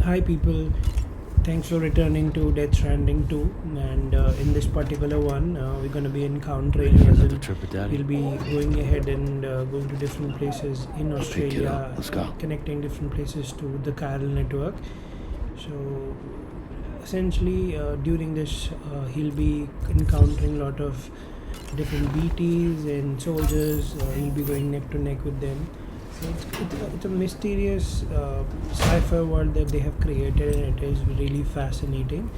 Hi people, thanks for returning to Death Stranding 2, and in this particular one we're going to be encountering as in, we'll be going ahead and going to different places in Australia. Let's go. Connecting different places to the Chiral Network. So essentially during this he'll be encountering a lot of different BTs and soldiers. He'll be going neck to neck with them. So it's a mysterious sci-fi world that they have created, and it is really fascinating.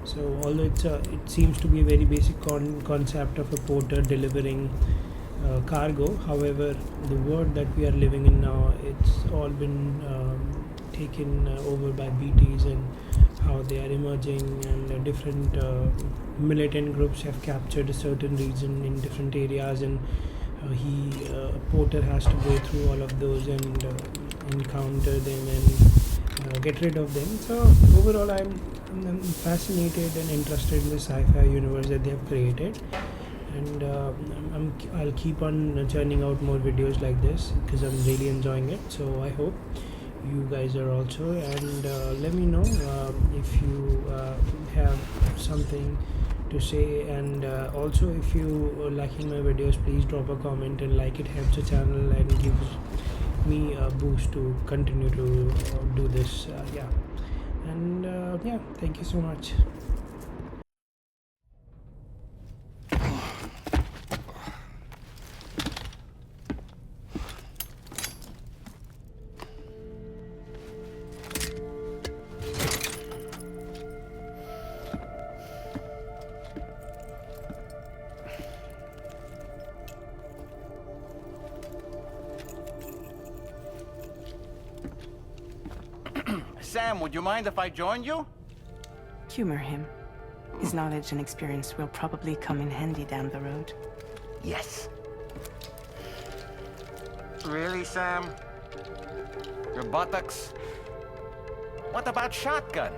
So although it seems to be a very basic concept of a porter delivering cargo, however, the world that we are living in now, it's all been taken over by BTs, and how they are emerging, and different militant groups have captured a certain region in different areas, and Porter has to go through all of those and encounter them and get rid of them. So overall, I'm fascinated and interested in the sci-fi universe that they have created, and I'll keep on churning out more videos like this because I'm really enjoying it. So I hope you guys are also, and let me know if you have something to say, and also if you are liking my videos, please drop a comment and like. It helps the channel and gives me a boost to continue to do this. Thank you so much. Sam, would you mind if I joined you? Humor him. His knowledge and experience will probably come in handy down the road. Yes. Really, Sam? Your buttocks? What about shotgun?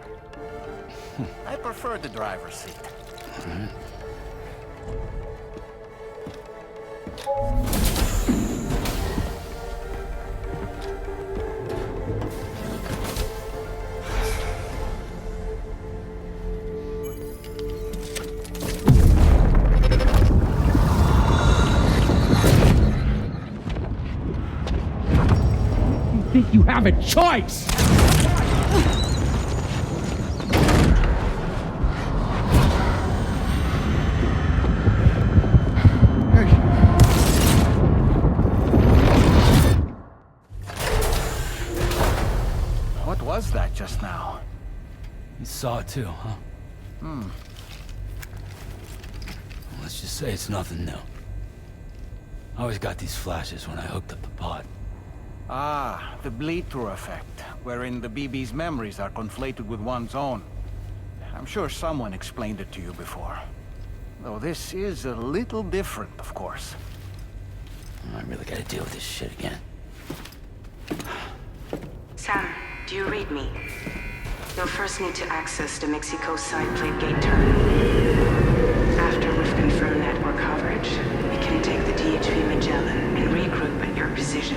I prefer the driver's seat. Think you have a choice? What was that just now? You saw it too, huh? Let's just say it's nothing new. I always got these flashes when I hooked up the pod. Ah, the bleed-through effect, wherein the BB's memories are conflated with one's own. I'm sure someone explained it to you before. Though this is a little different, of course. I really gotta deal with this shit again. Sam, do you read me? You'll first need to access the Mexico side plate gate terminal. After we've confirmed network coverage, we can take the DHV Magellan and regroup at your position.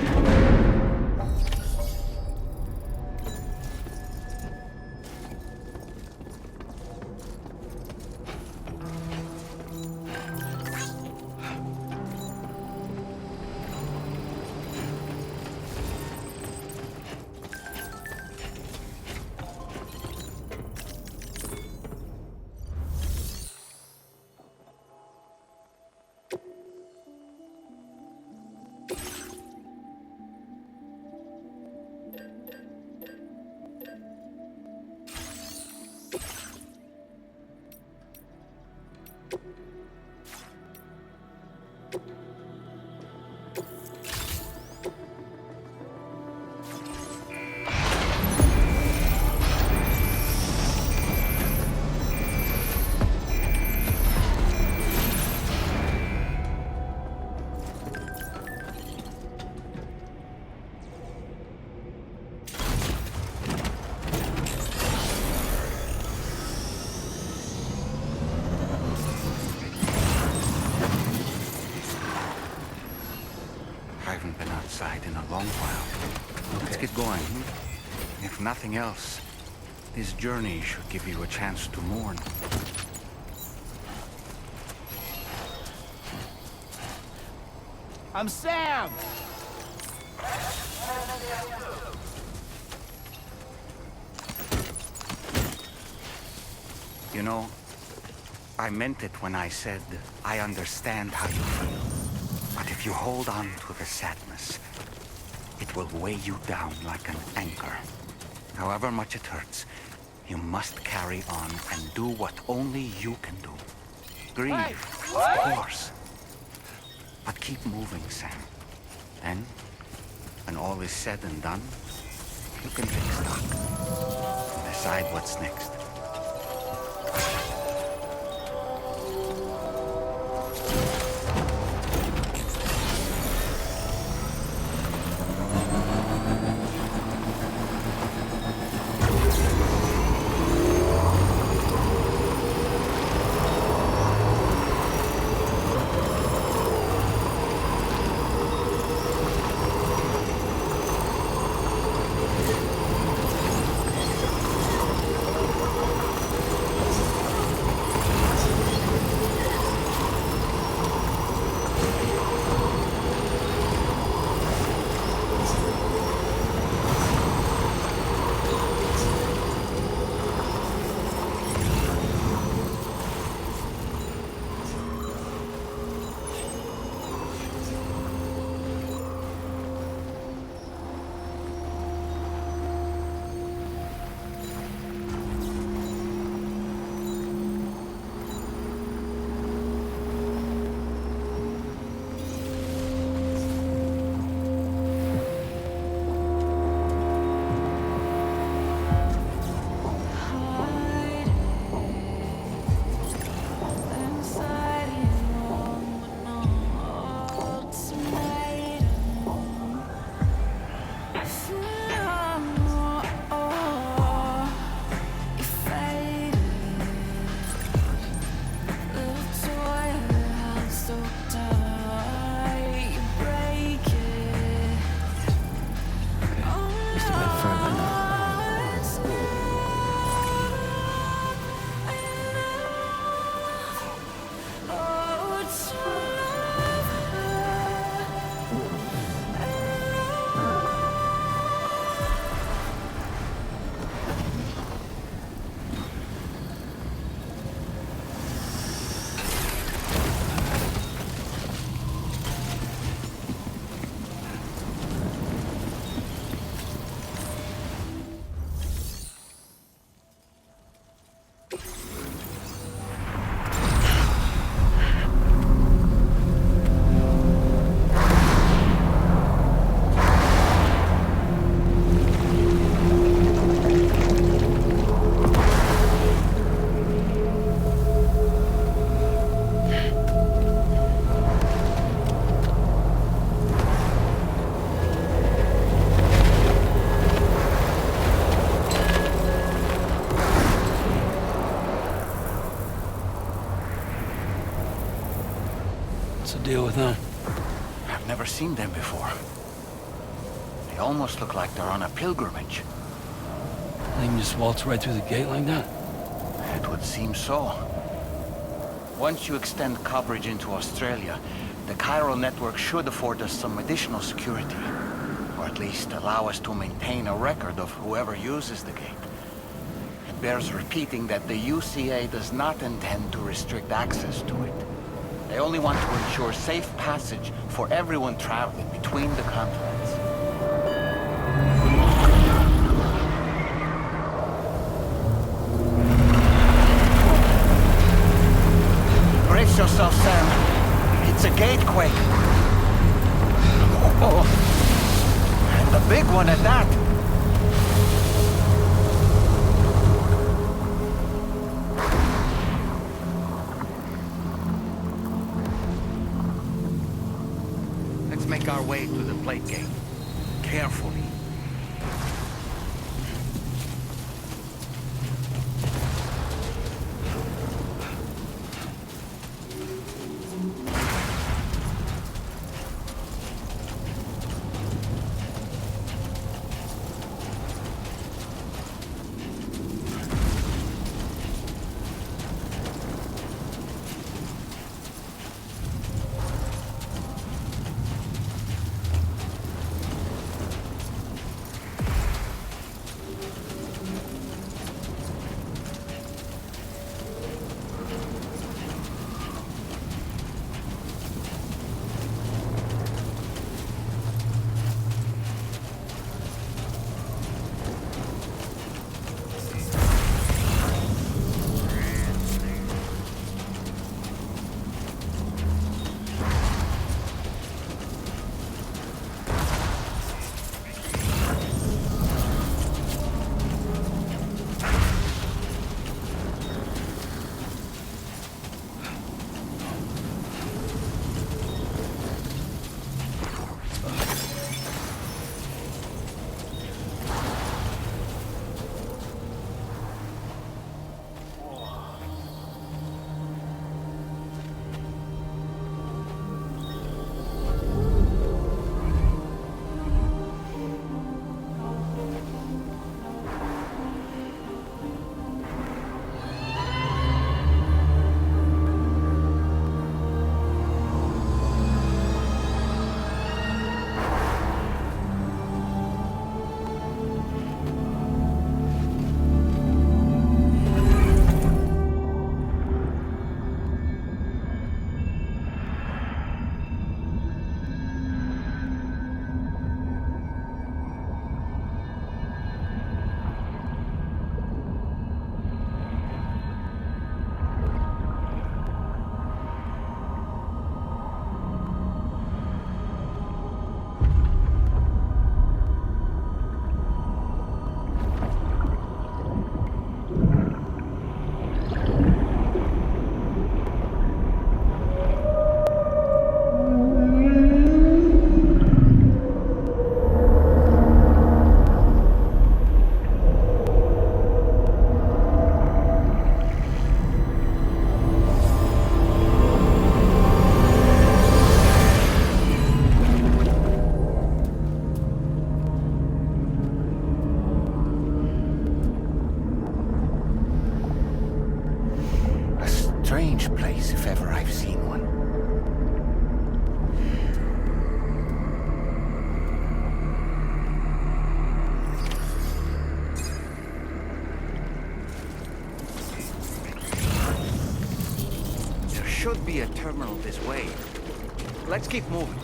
a long while. Let's get going. If nothing else, this journey should give you a chance to mourn. I'm Sam! You know, I meant it when I said I understand how you feel. But if you hold on to the sadness, it will weigh you down like an anchor. However much it hurts, you must carry on and do what only you can do. Grieve, of course. But keep moving, Sam. Then, when all is said and done, you can take stock and decide what's next. Deal with them. I've never seen them before. They almost look like they're on a pilgrimage. They can just waltz right through the gate like that? It would seem so. Once you extend coverage into Australia, the Chiral Network should afford us some additional security. Or at least allow us to maintain a record of whoever uses the gate. It bears repeating that the UCA does not intend to restrict access to it. They only want to ensure safe passage for everyone traveling between the continents. Brace yourself, Sam. It's a gatequake. Oh, and a big one at that. Make our way to the plate gate. Carefully. face if ever I've seen one. There should be a terminal this way. Let's keep moving.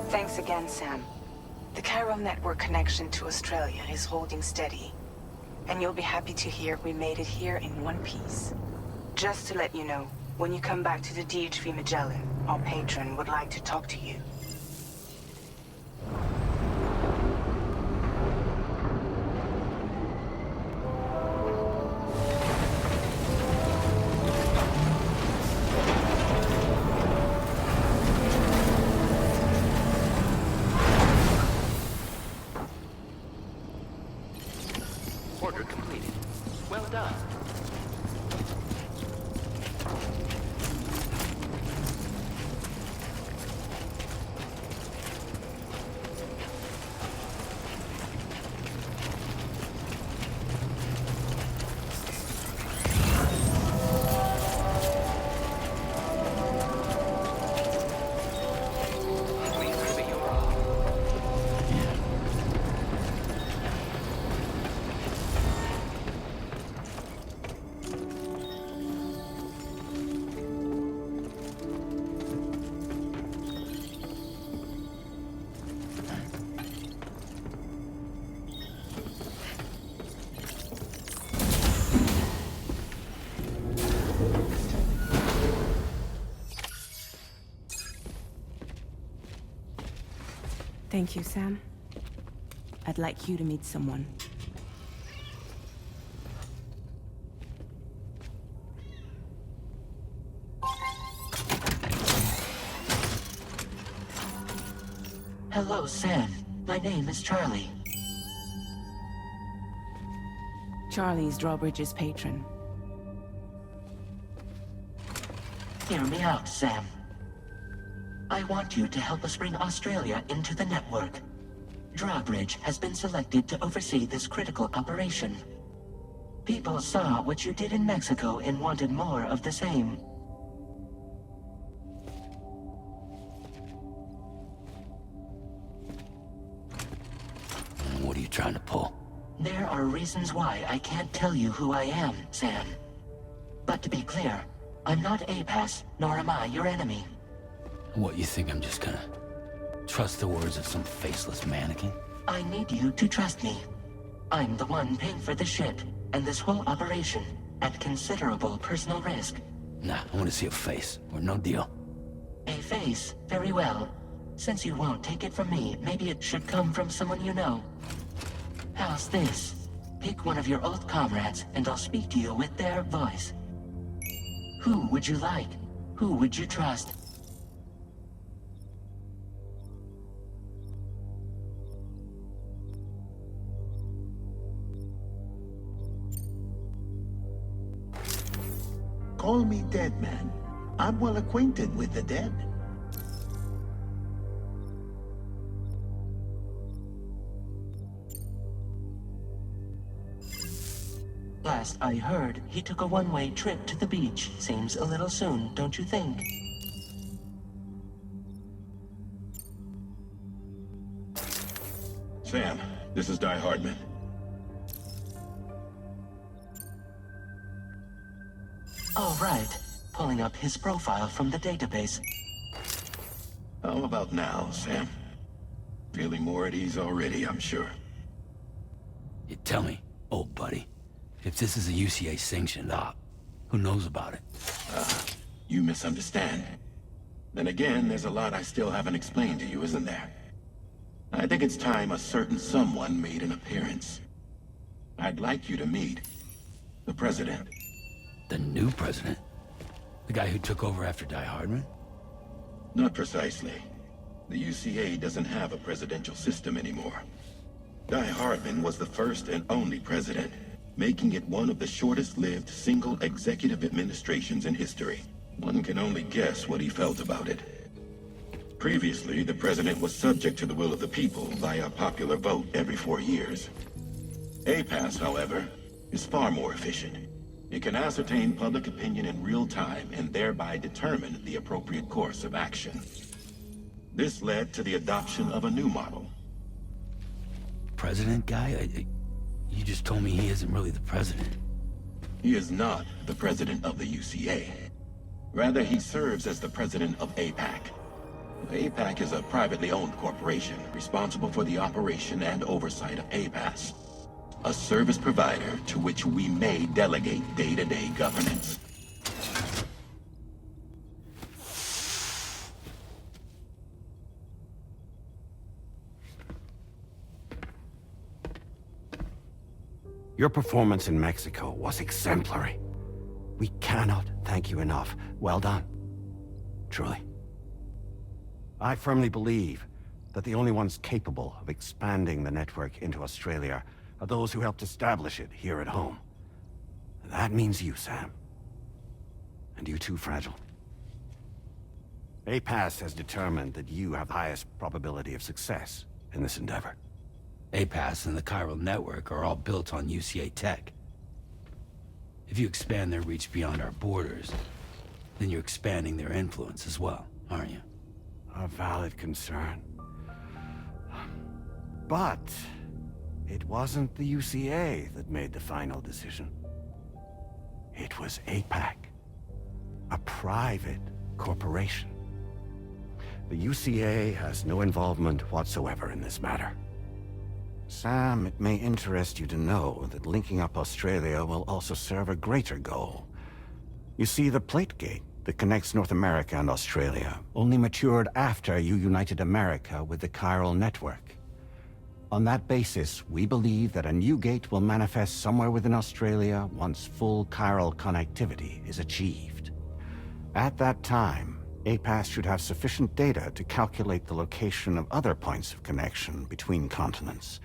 Thanks again, Sam. The Chiral Network connection to Australia is holding steady. And you'll be happy to hear we made it here in one piece. Just to let you know, when you come back to the DHV Magellan, our patron would like to talk to you. Order completed. Well done. We prove it you're all. Thank you, Sam. I'd like you to meet someone. Hello, Sam. My name is Charlie. Charlie's Drawbridge's patron. Hear me out, Sam. I want you to help us bring Australia into the network. Drawbridge has been selected to oversee this critical operation. People saw what you did in Mexico and wanted more of the same. What are you trying to pull? There are reasons why I can't tell you who I am, Sam. But to be clear, I'm not APAS, nor am I your enemy. What, you think I'm just gonna trust the words of some faceless mannequin? I need you to trust me. I'm the one paying for the ship and this whole operation at considerable personal risk. Nah, I want to see a face, or no deal. A face, very well. Since you won't take it from me, maybe it should come from someone you know. How's this? Pick one of your old comrades, and I'll speak to you with their voice. Who would you like? Who would you trust? Call me dead man. I'm well acquainted with the dead. Last I heard, he took a one-way trip to the beach. Seems a little soon, don't you think? Sam, this is Die Hardman. All right. Pulling up his profile from the database. How about now, Sam? Feeling more at ease already, I'm sure. You tell me, old buddy, if this is a UCA sanctioned op, who knows about it? You misunderstand. Then again, there's a lot I still haven't explained to you, isn't there? I think it's time a certain someone made an appearance. I'd like you to meet the President. The new president? The guy who took over after Die Hardman? Not precisely. The UCA doesn't have a presidential system anymore. Die Hardman was the first and only president, making it one of the shortest-lived single executive administrations in history. One can only guess what he felt about it. Previously, the president was subject to the will of the people via popular vote every 4 years. APAS, however, is far more efficient. It can ascertain public opinion in real time and thereby determine the appropriate course of action. This led to the adoption of a new model. President guy? You just told me he isn't really the president. He is not the president of the UCA. Rather, he serves as the president of APAC. APAC is a privately owned corporation responsible for the operation and oversight of APAS, a service provider to which we may delegate day-to-day governance. Your performance in Mexico was exemplary. We cannot thank you enough. Well done. Truly. I firmly believe that the only ones capable of expanding the network into Australia are those who helped establish it here at home. That means you, Sam. And you too, Fragile. APAS has determined that you have the highest probability of success in this endeavor. APAS and the Chiral Network are all built on UCA tech. If you expand their reach beyond our borders, then you're expanding their influence as well, aren't you? A valid concern. But it wasn't the UCA that made the final decision. It was APAC, a private corporation. The UCA has no involvement whatsoever in this matter. Sam, it may interest you to know that linking up Australia will also serve a greater goal. You see, the plate gate that connects North America and Australia only matured after you united America with the Chiral Network. On that basis, we believe that a new gate will manifest somewhere within Australia once full chiral connectivity is achieved. At that time, APAS should have sufficient data to calculate the location of other points of connection between continents.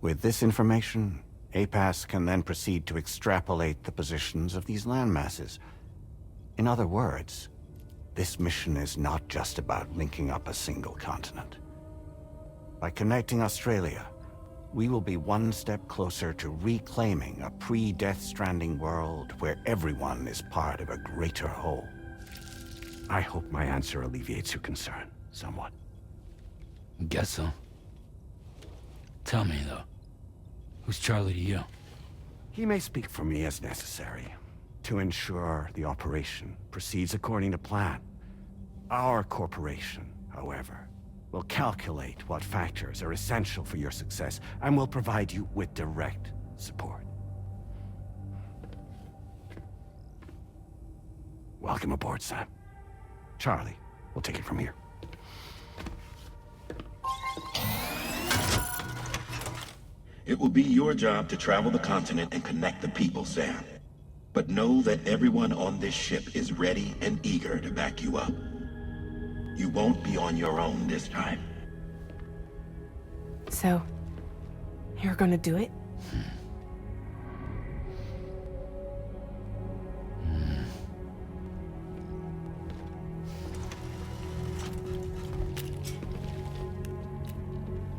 With this information, APAS can then proceed to extrapolate the positions of these landmasses. In other words, this mission is not just about linking up a single continent. By connecting Australia, we will be one step closer to reclaiming a pre-Death Stranding world where everyone is part of a greater whole. I hope my answer alleviates your concern somewhat. Guess so. Tell me, though, who's Charlie to you? He may speak for me as necessary to ensure the operation proceeds according to plan. Our corporation, however, will calculate what factors are essential for your success and will provide you with direct support. Welcome aboard, Sam. Charlie, we'll take it from here. It will be your job to travel the continent and connect the people, Sam. But know that everyone on this ship is ready and eager to back you up. You won't be on your own this time. So, you're gonna do it?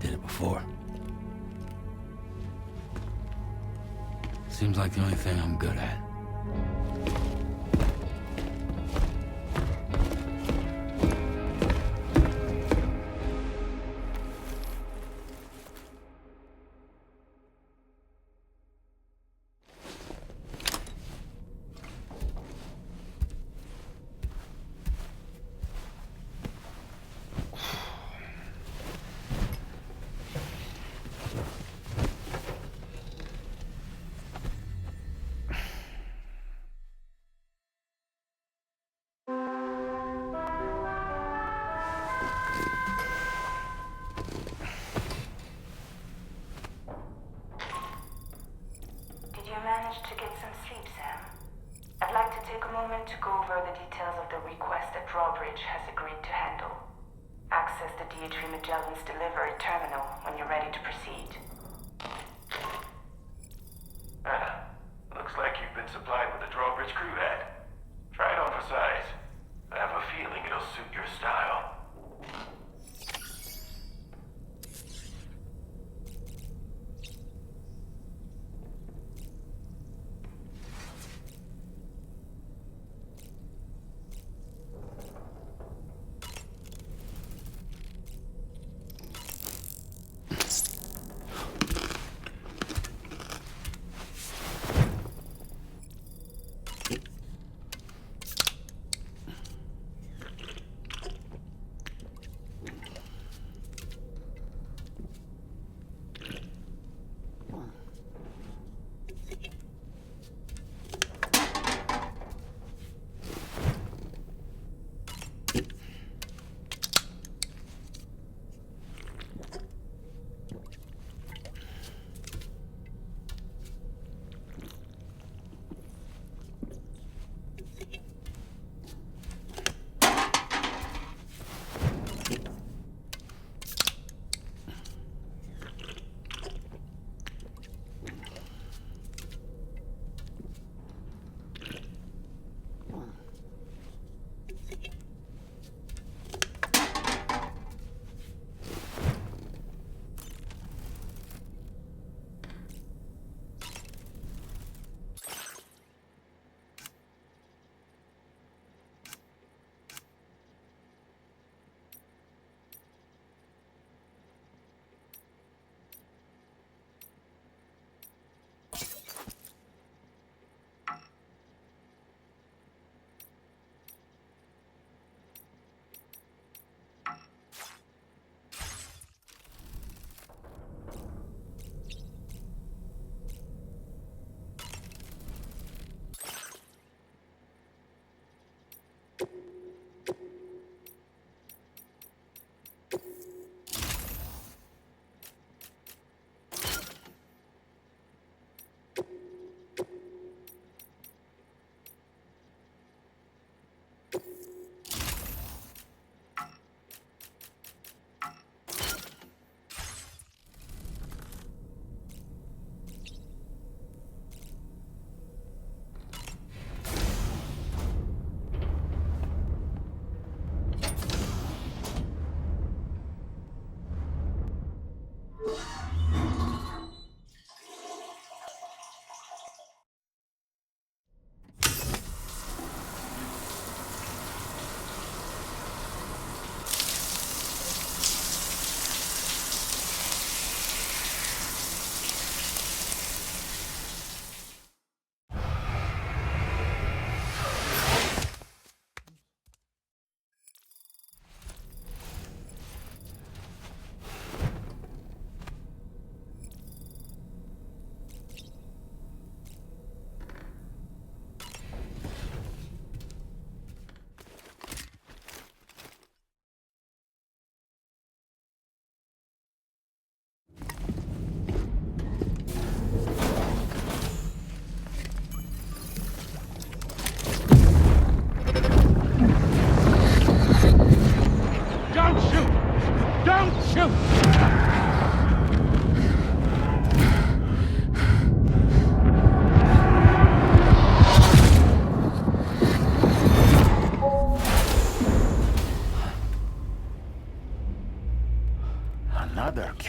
Did it before. Seems like the only thing I'm good at. Did you manage to get some sleep, Sam? I'd like to take a moment to go over the details of the request that Drawbridge has agreed to handle. Access the DHV Magellan's delivery terminal when you're ready to proceed. Looks like you've been supplied with a Drawbridge crew hat. Try it on for size. I have a feeling it'll suit your style.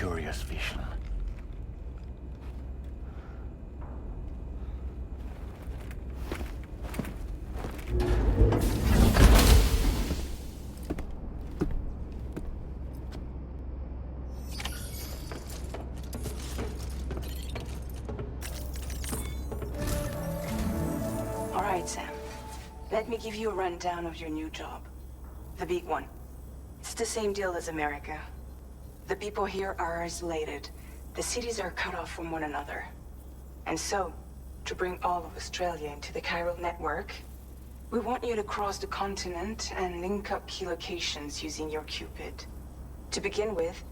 curious vision. All right, Sam. Let me give you a rundown of your new job. The big one. It's the same deal as America. The people here are isolated. The cities are cut off from one another. And so, to bring all of Australia into the Chiral Network, we want you to cross the continent and link up key locations using your Cupid. To begin with,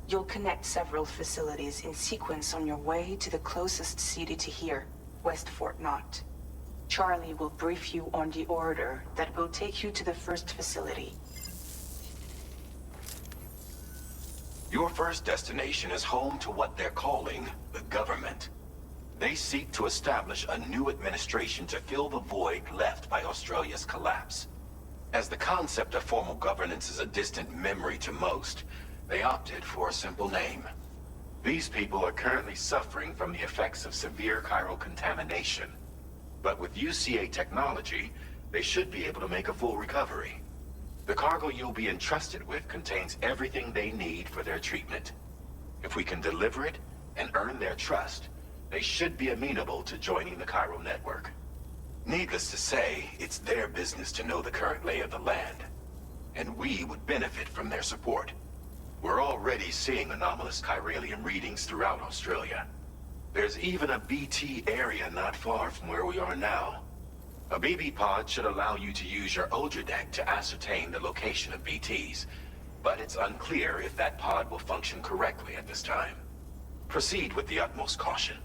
you'll connect several facilities in sequence on your way to the closest city to here, West Fort Knott. Charlie will brief you on the order that will take you to the first facility. Your first destination is home to what they're calling the government. They seek to establish a new administration to fill the void left by Australia's collapse. As the concept of formal governance is a distant memory to most, they opted for a simple name. These people are currently suffering from the effects of severe chiral contamination. But with UCA technology, they should be able to make a full recovery. The cargo you'll be entrusted with contains everything they need for their treatment. If we can deliver it and earn their trust, they should be amenable to joining the Chiral Network. Needless to say, it's their business to know the current lay of the land, and we would benefit from their support. We're already seeing anomalous chiralium readings throughout Australia. There's even a BT area not far from where we are now. A BB pod should allow you to use your Ultra deck to ascertain the location of BTs, but it's unclear if that pod will function correctly at this time. Proceed with the utmost caution.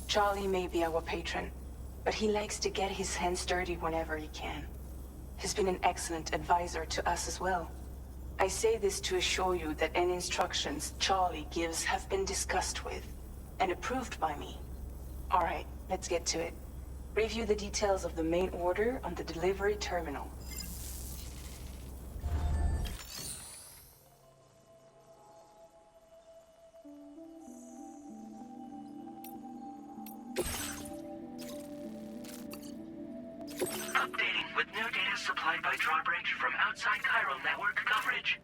Charlie may be our patron, but he likes to get his hands dirty whenever he can. He's been an excellent advisor to us as well. I say this to assure you that any instructions Charlie gives have been discussed with and approved by me. All right, let's get to it. Review the details of the main order on the delivery terminal. Updating with new data supplied by Drawbridge from outside Chiral Network coverage.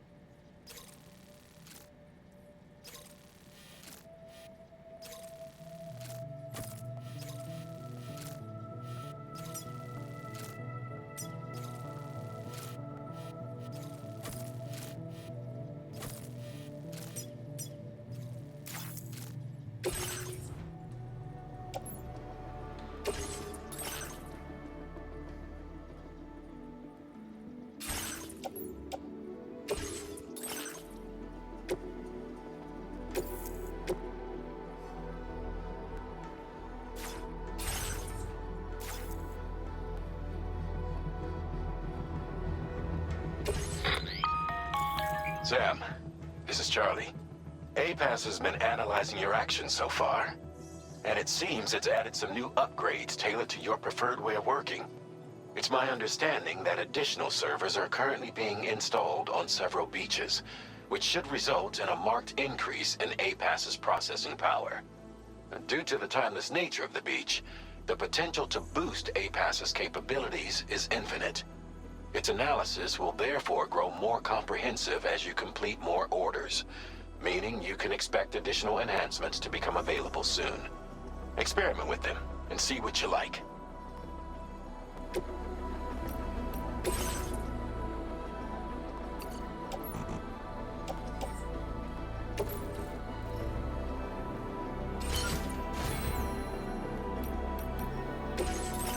Sam, this is Charlie. APAS has been analyzing your actions so far, and it seems it's added some new upgrades tailored to your preferred way of working. It's my understanding that additional servers are currently being installed on several beaches, which should result in a marked increase in APAS's processing power. Due to the timeless nature of the beach, the potential to boost APAS's capabilities is infinite. Its analysis will therefore grow more comprehensive as you complete more orders, meaning you can expect additional enhancements to become available soon. Experiment with them and see what you like.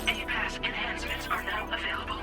APAS enhancements are now available.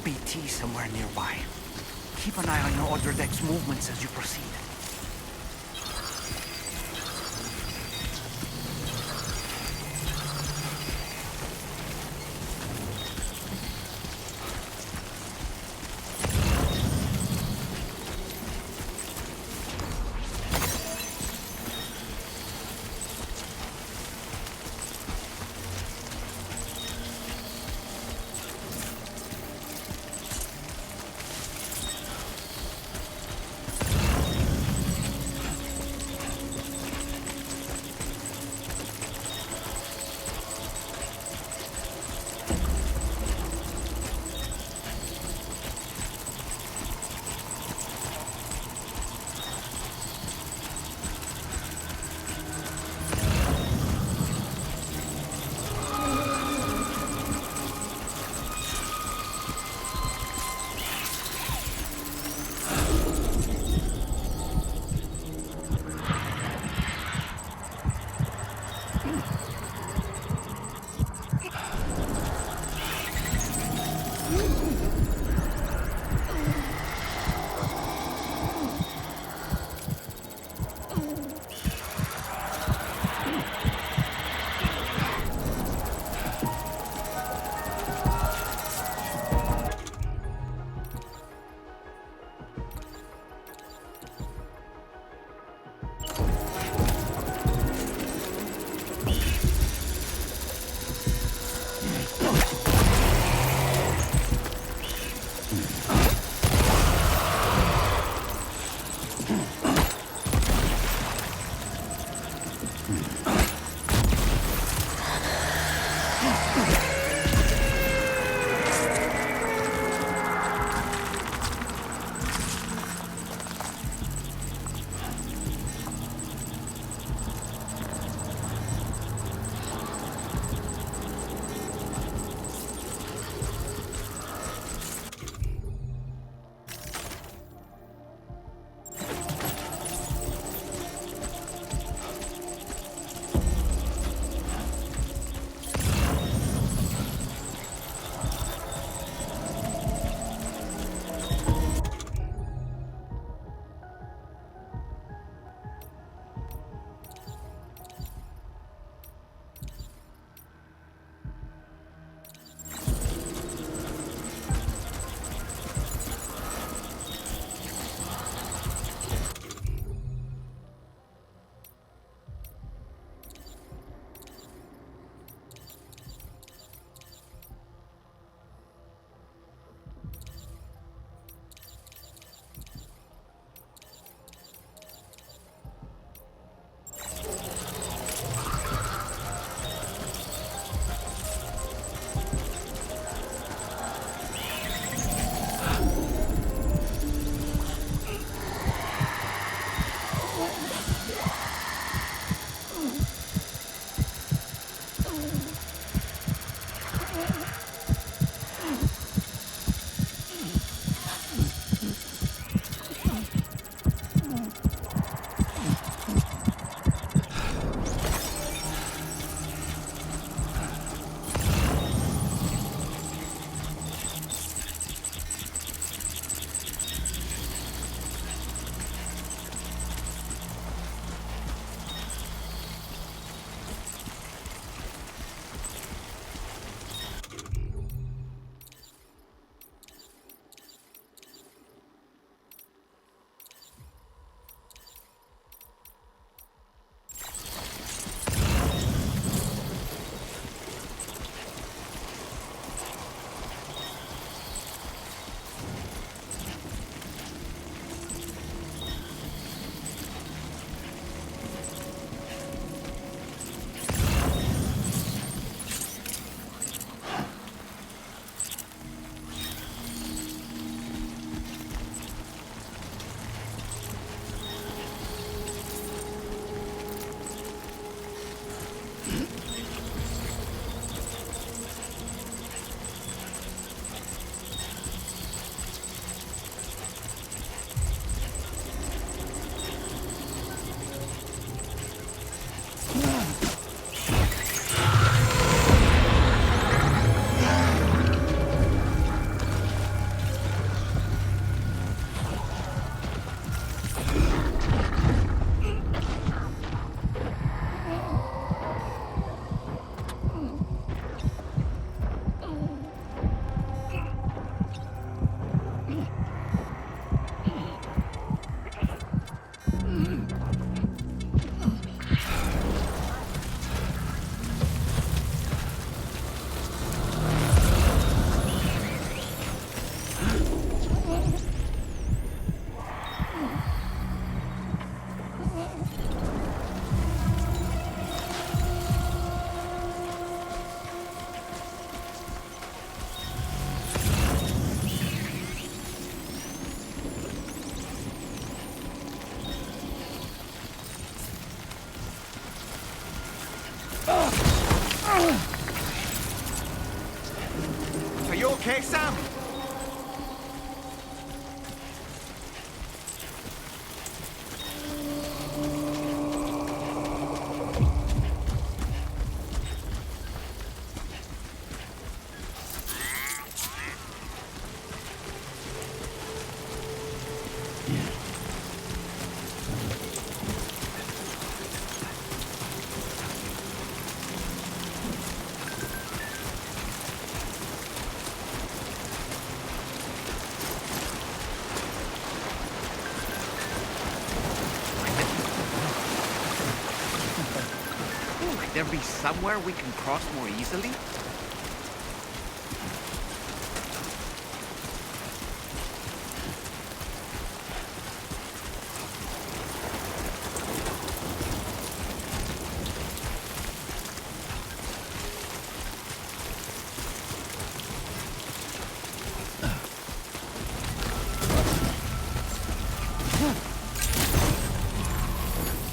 BT somewhere nearby. Keep an eye on your other deck's movements as you proceed. You okay, Sam? There be somewhere we can cross more easily?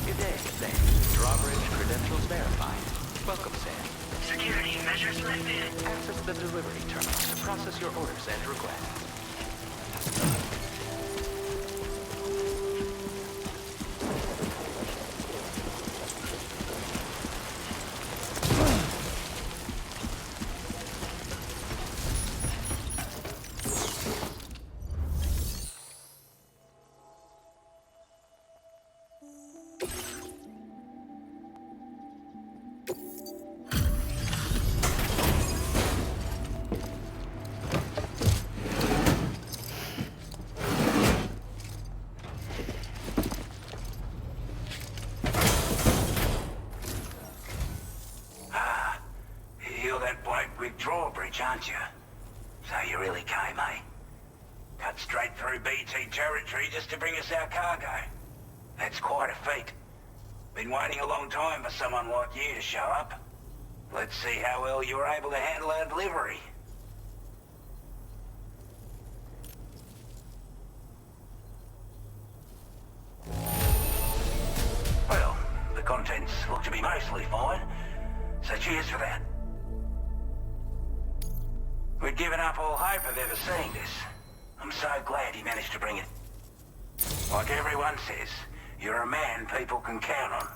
Good day, Sam. Drawbridge credentials verified. Welcome, Sam. Security measures lifted. Access the delivery terminal to process your orders and requests. You're that bloke with Drawbridge, aren't you? So you really came, eh? Cut straight through BT territory just to bring us our cargo. That's quite a feat. Been waiting a long time for someone like you to show up. Let's see how well you were able to handle our delivery. Well, the contents look to be mostly fine, so cheers for that. We'd given up all hope of ever seeing this. I'm so glad he managed to bring it. Like everyone says, you're a man people can count on.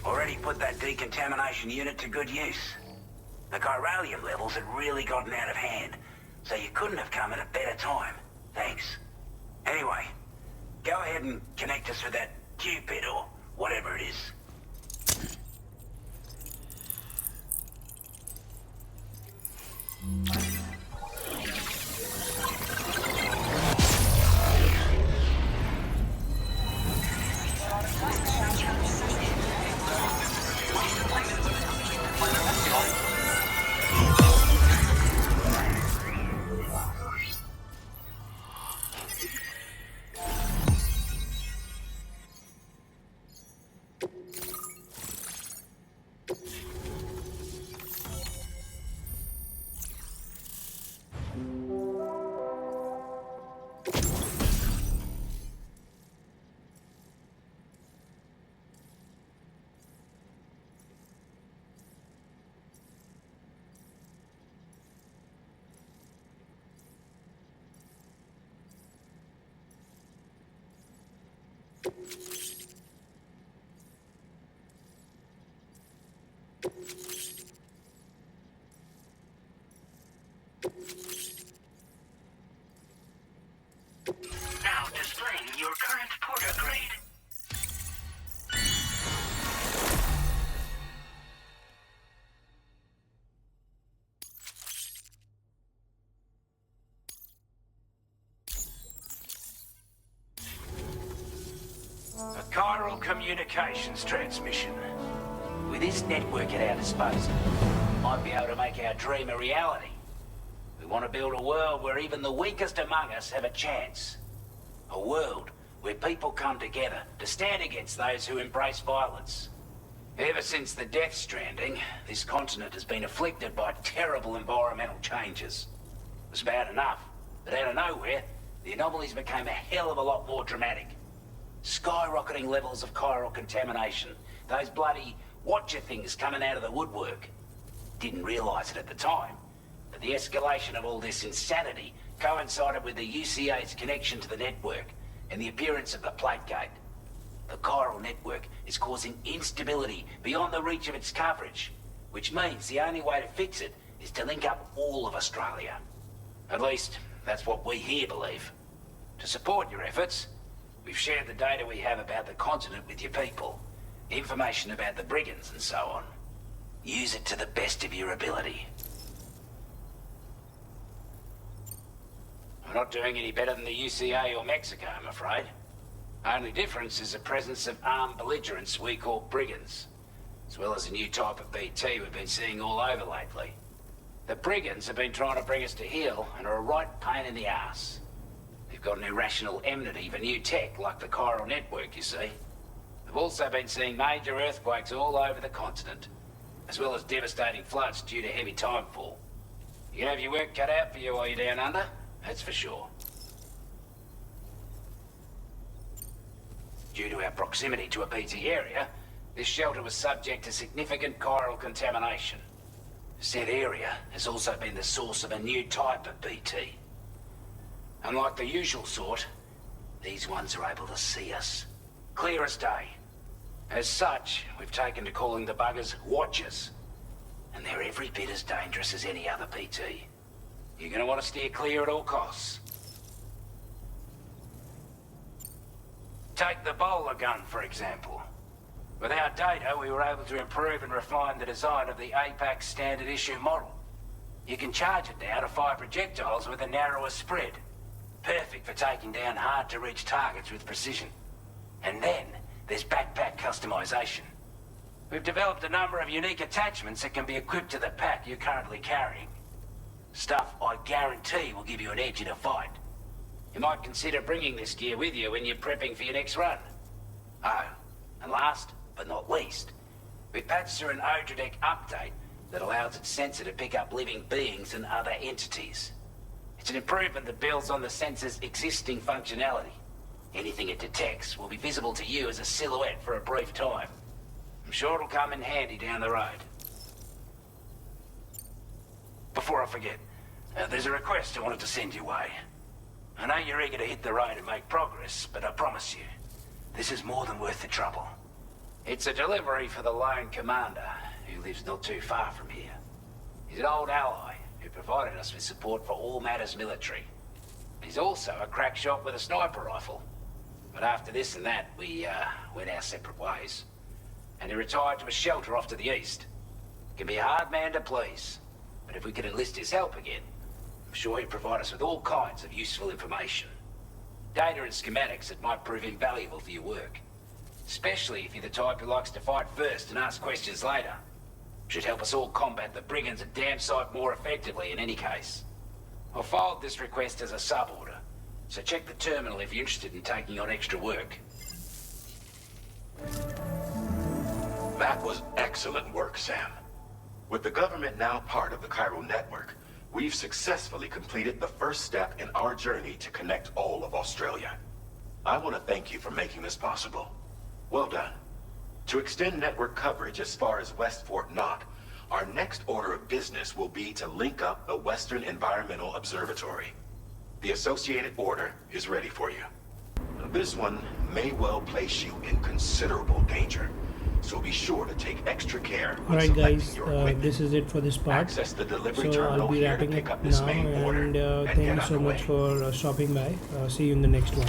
Already put that decontamination unit to good use. The chiralium levels had really gotten out of hand, so you couldn't have come at a better time. Thanks. Anyway, go ahead and connect us with that Cupid or whatever it is. Now displaying your current porter grade. A chiral communications transmission. With this network at our disposal, we might be able to make our dream a reality. We want to build a world where even the weakest among us have a chance. A world where people come together to stand against those who embrace violence. Ever since the Death Stranding, this continent has been afflicted by terrible environmental changes. It was bad enough, but out of nowhere, the anomalies became a hell of a lot more dramatic. Skyrocketing levels of chiral contamination. Those bloody watcher things coming out of the woodwork. Didn't realize it at the time, but the escalation of all this insanity coincided with the UCA's connection to the network and the appearance of the plate gate. The Chiral Network is causing instability beyond the reach of its coverage, which means the only way to fix it is to link up all of Australia. At least, that's what we here believe. To support your efforts, we've shared the data we have about the continent with your people, information about the brigands and so on. Use it to the best of your ability. We're not doing any better than the UCA or Mexico, I'm afraid. Only difference is the presence of armed belligerents we call brigands, as well as a new type of BT we've been seeing all over lately. The brigands have been trying to bring us to heel and are a right pain in the ass. They've got an irrational enmity for new tech like the Chiral Network, you see. They've also been seeing major earthquakes all over the continent, as well as devastating floods due to heavy timefall. You can have your work cut out for you while you're down under, that's for sure. Due to our proximity to a BT area, this shelter was subject to significant chiral contamination. Said area has also been the source of a new type of BT. Unlike the usual sort, these ones are able to see us. Clear as day. As such, we've taken to calling the buggers Watchers. And they're every bit as dangerous as any other BT. You're gonna want to steer clear at all costs. Take the bowler gun, for example. With our data, we were able to improve and refine the design of the APAC standard issue model. You can charge it now to fire projectiles with a narrower spread. Perfect for taking down hard-to-reach targets with precision. And then, there's backpack customization. We've developed a number of unique attachments that can be equipped to the pack you're currently carrying. Stuff I guarantee will give you an edge in a fight. You might consider bringing this gear with you when you're prepping for your next run. Oh, and last but not least, we patched through an Odradek update that allows its sensor to pick up living beings and other entities. It's an improvement that builds on the sensor's existing functionality. Anything it detects will be visible to you as a silhouette for a brief time. I'm sure it'll come in handy down the road. Before I forget, there's a request I wanted to send your way. I know you're eager to hit the road and make progress, but I promise you, this is more than worth the trouble. It's a delivery for the lone commander, who lives not too far from here. He's an old ally who provided us with support for all matters military. He's also a crack shot with a sniper rifle. But after this and that, we went our separate ways. And he retired to a shelter off to the east. He can be a hard man to please, but if we could enlist his help again, I'm sure he'd provide us with all kinds of useful information. Data and schematics that might prove invaluable for your work. Especially if you're the type who likes to fight first and ask questions later. Should help us all combat the brigands a damn sight more effectively in any case. I'll filed this request as a sub-order, so check the terminal if you're interested in taking on extra work. That was excellent work, Sam. With the government now part of the Chiral Network, we've successfully completed the first step in our journey to connect all of Australia. I want to thank you for making this possible. Well done. To extend network coverage as far as West Fort Knott, our next order of business will be to link up the Western Environmental Observatory. The associated order is ready for you. This one may well place you in considerable danger, so be sure to take extra care when Alright guys, your equipment. this is it for this part. Access the delivery So I'll terminal be here to wrapping pick it up this now, main order and and thank get you so underway. much for stopping by. See you in the next one.